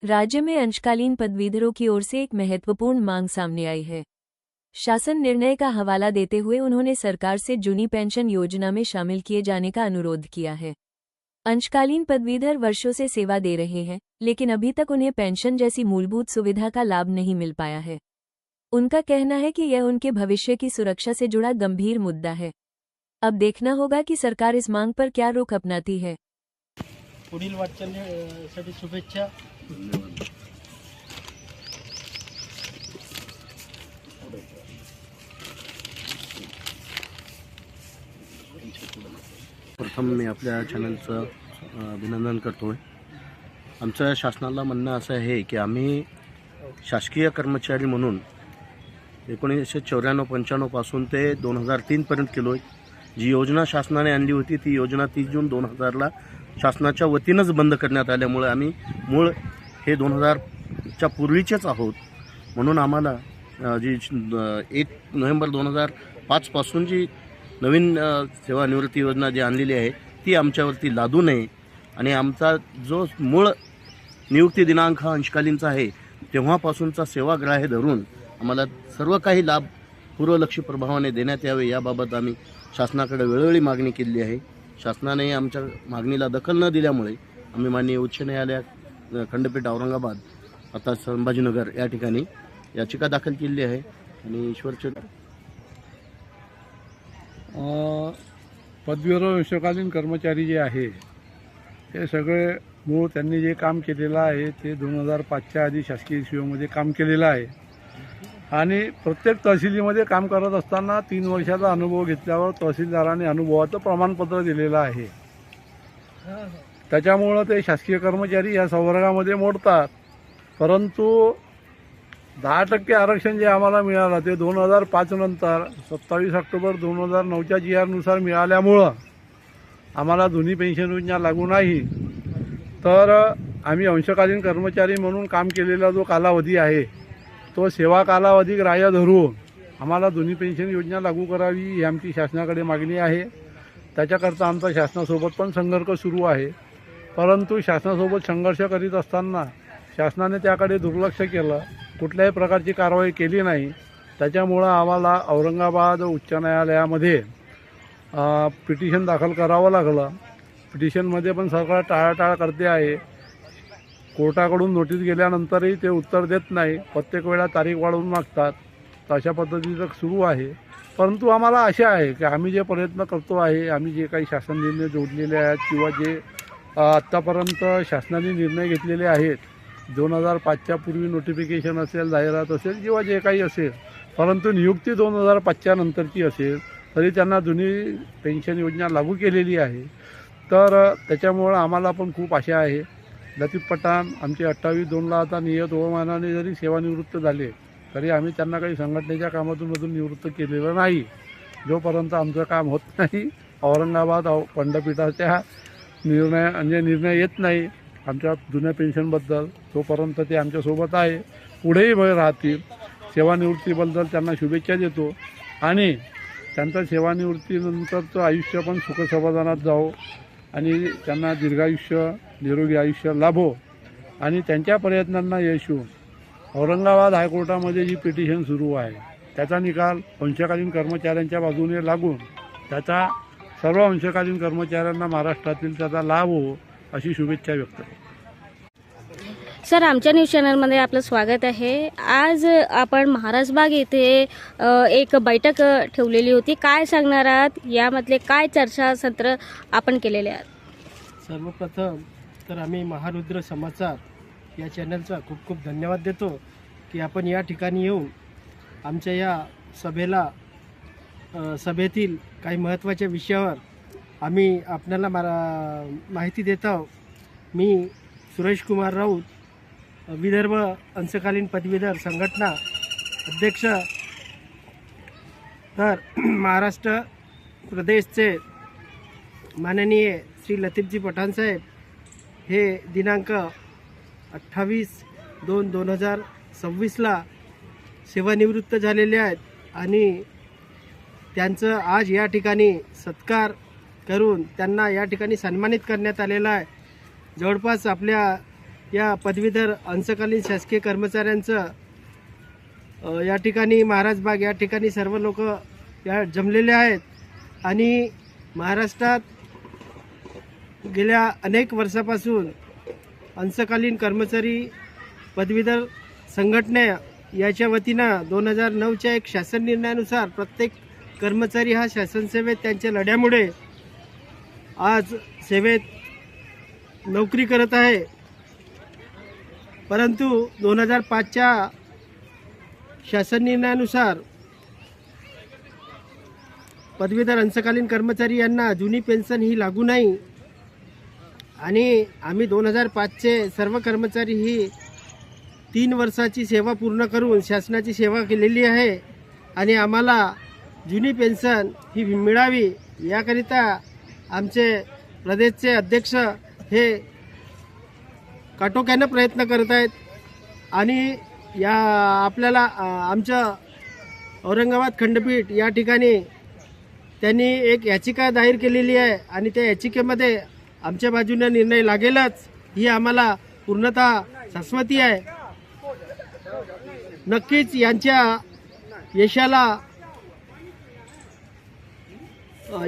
राज्य में अंशकालीन पदवीधरों की ओर से एक महत्वपूर्ण मांग सामने आई है। शासन निर्णय का हवाला देते हुए उन्होंने सरकार से जूनी पेंशन योजना में शामिल किए जाने का अनुरोध किया है। अंशकालीन पदवीधर वर्षों से सेवा दे रहे हैं, लेकिन अभी तक उन्हें पेंशन जैसी मूलभूत सुविधा का लाभ नहीं मिल पाया है। उनका कहना है कि यह उनके भविष्य की सुरक्षा से जुड़ा गंभीर मुद्दा है। अब देखना होगा कि सरकार इस मांग पर क्या रुख अपनाती है। पुढील वाटचालीसाठी शुभेच्छा। प्रथम मी आपल्या चॅनलचं अभिनंदन करतोय। आमचं शासनाला म्हणणं असं आहे की आम्ही शासकीय कर्मचारी म्हणून 1994-95 पासून ते 2003 पर्यंत केलोय। जी योजना शासनाने आणली होती ती योजना 30 जून 2000ला शासनाच्या वतीनंच बंद करण्यात आल्यामुळे आम्ही मूळ हे 2000च्या पूर्वीचेच आहोत। म्हणून आम्हाला जी 1 नोव्हेंबर 2005 पासून जी नवीन सेवानिवृत्ती योजना जी आणलेली आहे ती आमच्यावरती लादू नये आणि आमचा जो मूळ नियुक्ती दिनांक हा अंशकालीनचा आहे तेव्हापासूनचा सेवाग्राह्य धरून आम्हाला सर्व काही लाभ पूर्वलक्षी प्रभावाने देण्यात यावे याबाबत आम्ही शासनाकडे वेळोवेळी मागणी केली आहे। शासनाने आमच्या मागणीला दखल न दिल्यामुळे आम्ही माननीय उच्च न्यायालयात खंडपीठ औरंगाबाद आता संभाजीनगर या ठिकाणी याचिका दाखल केली आहे आणि पदवीधर अंशकालीन कर्मचारी जे आहे ते सगळे मूळ त्यांनी जे काम केलेलं आहे ते 2005च्या आधी शासकीय सेवेमध्ये काम केलेलं आहे आणि प्रत्येक तहसीलीमध्ये काम करत असताना 3 वर्षाचा अनुभव घेतल्यावर तहसीलदाराने अनुभवाचं प्रमाणपत्र दिलेलं आहे। त्याच्यामुळं ते शासकीय कर्मचारी या संवर्गामध्ये मोडतात। परंतु 10% आरक्षण जे आम्हाला मिळालं ते 2005 नंतर 27 ऑक्टोबर 2009च्या GR नुसार मिळाल्यामुळं आम्हाला जुनी पेन्शन योजना लागू नाही। तर आम्ही अंशकालीन कर्मचारी म्हणून काम केलेला जो कालावधी आहे तो सेवा कालावधी ग्राह्य धरून आम्हाला जुनी पेन्शन योजना लागू करावी ही आमची शासनाकडे मागणी आहे। त्याच्याकरता आमचा शासनासोबत पण संघर्ष सुरू आहे। परंतु शासनासोबत संघर्ष करीत असताना शासनाने त्याकडे दुर्लक्ष केलं, कुठल्याही प्रकारची कारवाई केली नाही। त्याच्यामुळं आम्हाला औरंगाबाद उच्च न्यायालयामध्ये पिटिशन दाखल करावं लागलं। पिटिशनमध्ये पण सरकार टाळाटाळ करते आहे। कोर्टाकडून नोटीस गेल्यानंतरही ते उत्तर देत नाही, प्रत्येक वेळा तारीख वाढवून मागतात। तर अशा पद्धतीचं सुरू आहे। परंतु आम्हाला आशा आहे की आम्ही जे प्रयत्न करतो आहे, आम्ही जे काही शासन निर्णय जोडलेले आहेत किंवा जे आत्तापर्यंत शासनाने निर्णय घेतलेले आहेत 2005च्या पूर्वी नोटिफिकेशन असेल, जाहिरात असेल किंवा जे काही असेल, परंतु नियुक्ती 2005च्या नंतरची असेल तरी त्यांना जुनी पेन्शन योजना लागू केलेली आहे। तर त्याच्यामुळं आम्हाला पण खूप आशा आहे। लतीफ पठाण आमचे 28/2ला आता नियत वयोमानाने जरी सेवानिवृत्त झाले तरी आम्ही त्यांना काही संघटनेच्या कामातून निवृत्त केलेलं नाही। जोपर्यंत आमचं काम होत नाही औरंगाबाद खंडपीठाच्या निर्णय येत नाही आमच्या जुन्या पेन्शनबद्दल तोपर्यंत ते आमच्यासोबत आहे, पुढेही राहतील। सेवानिवृत्तीबद्दल त्यांना शुभेच्छा देतो आणि त्यांचं सेवानिवृत्तीनंतरचं आयुष्य पण सुखसमाधानात जावो आणि त्यांना दीर्घायुष्य निरोगी आयुष्य लाभो आणि त्यांच्या प्रयत्नांना यश येऊन औरंगाबाद हायकोर्टामध्ये जी पिटिशन सुरू आहे त्याचा निकाल अंशकालीन कर्मचाऱ्यांच्या बाजूने लागून त्याचा सर्व अंशकालीन कर्मचाऱ्यांना महाराष्ट्रातील त्याचा लाभ हो अशी शुभेच्छा व्यक्त करतो। सर, आमच्या न्यूज चॅनलमध्ये आपलं स्वागत आहे। आज आपण महाराजबाग येथे एक बैठक ठेवलेली होती, काय सांगणार आहात? यामधले काय चर्चासत्र आपण केलेले आहेत? सर्वप्रथम तर आम्ही महारुद्र समाचार या चॅनलचा खूप खूप धन्यवाद देतो की आपण या ठिकाणी येऊन आमच्या या सभेतील काही महत्त्वाच्या विषयावर आम्ही आपल्याला माहिती देत आहोत। मी सुरेश कुमार राऊत, विदर्भ अंशकालीन पदवीधर संघटना अध्यक्ष। तर महाराष्ट्र प्रदेशचे माननीय श्री लतीफजी पठाण साहेब हे दिनांक 28/2/2026ला सेवानिवृत्त झालेले आहेत आणि त्यांचं आज या ठिकाणी सत्कार करून त्यांना या ठिकाणी सन्मानित करण्यात आलेला आहे। जवळपास आपल्या या पदवीधर अंशकालीन शासकीय कर्मचाऱ्यांचं या ठिकाणी महाराजबाग या ठिकाणी सर्व लोक या जमलेले आहेत आणि महाराष्ट्रात गेल्या अनेक वर्षापासून अंशकालीन कर्मचारी पदवीधर संघटना याच्या वतीनं 2009च्या एक शासन निर्णयानुसार प्रत्येक कर्मचारी हा शासन सेवेत त्यांच्या लढ्यामुळे आज सेवेत नोकरी करत आहे. परंतु 2005च्या शासन निर्णयानुसार पदवीधर अंशकालीन कर्मचारी यांना जुनी पेन्शन ही लागू नाही आणि आम्ही 2005चे सर्व कर्मचारी ही 3 वर्षाची सेवा पूर्ण करून शासनाची सेवा केलेली आहे आणि आम्हाला जुनी पेन्शन ही मिळावी याकरिता आमचे प्रदेशचे अध्यक्ष हे काटोक्यानं प्रयत्न करत आहेत आणि या आपल्याला आमचं औरंगाबाद खंडपीठ या ठिकाणी त्यांनी एक याचिका दायर केलेली आहे आणि त्या याचिकेमध्ये आमच्या बाजूने निर्णय लागेलच ही आम्हाला पूर्णतः शाश्वती आहे. नक्कीच यांच्या यशाला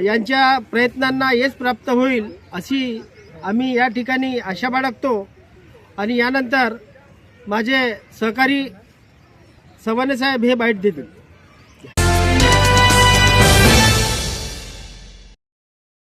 यांच्या प्रयत्नांना यश प्राप्त होईल अशी आम्ही या ठिकाणी आशा बाळगतो आणि यानंतर माझे सहकारी सवाने साहेब हे बाईट देतील.